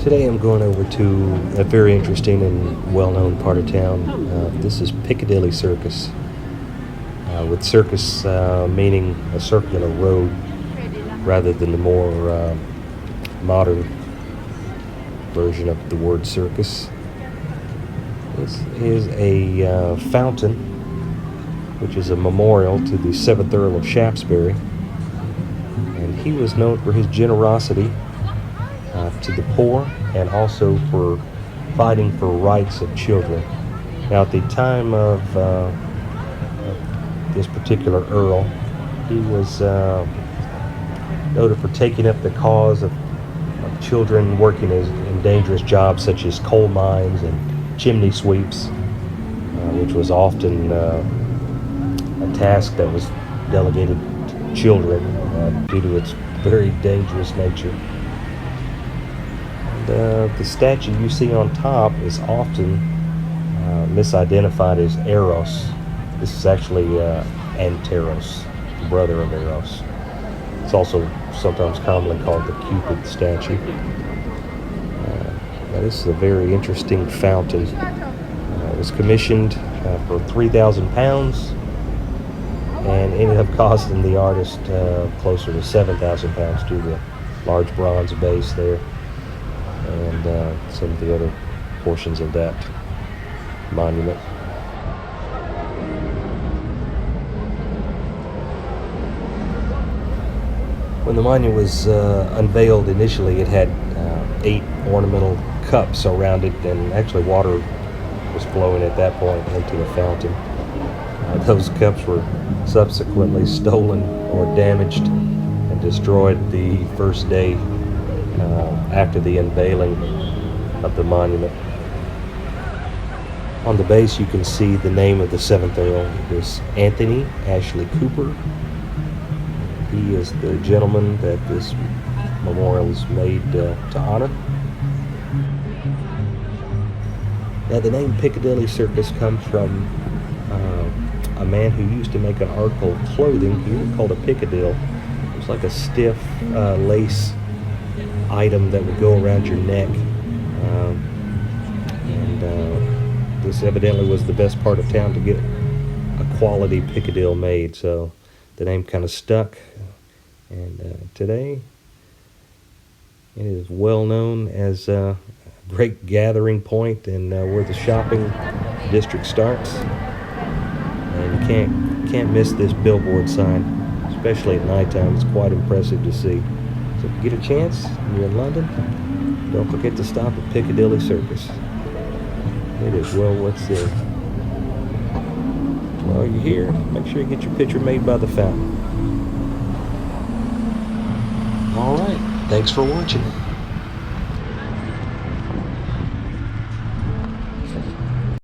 Today I'm going over to a very interesting and well-known part of town. This is Piccadilly Circus, with circus meaning a circular road rather than the more modern version of the word circus. This is a fountain, which is a memorial to the 7th Earl of Shaftesbury, and he was known for his generosity to the poor and also for fighting for rights of children. Now, at the time of this particular Earl, he was noted for taking up the cause of children working in dangerous jobs such as coal mines and chimney sweeps, which was often a task that was delegated to children due to its very dangerous nature. The statue you see on top is often misidentified as Eros. This is actually Anteros, the brother of Eros. It's also sometimes commonly called the Cupid statue. Now this is a very interesting fountain. It was commissioned for £3,000 and ended up costing the artist closer to £7,000 due to the large bronze base there and some of the other portions of that monument. When the monument was unveiled initially, it had 8 ornamental cups around it, and actually water was flowing at that point into the fountain. Those cups were subsequently stolen or damaged and destroyed the first day after the unveiling of the monument. On the base you can see the name of the 7th Earl. It was Anthony Ashley Cooper. He is the gentleman that this memorial is made to honor. Now, the name Piccadilly Circus comes from a man who used to make an article of clothing here called a piccadille. It was like a stiff lace item that would go around your neck. This evidently was the best part of town to get a quality piccadille made, so the name kind of stuck. And today it is well known as a great gathering point and where the shopping district starts. And you can't miss this billboard sign, especially at nighttime. It's quite impressive to see. So if you get a chance and you're in London, don't forget to stop at Piccadilly Circus. It is well worth seeing. While you're here, make sure you get your picture made by the fountain. Alright, thanks for watching.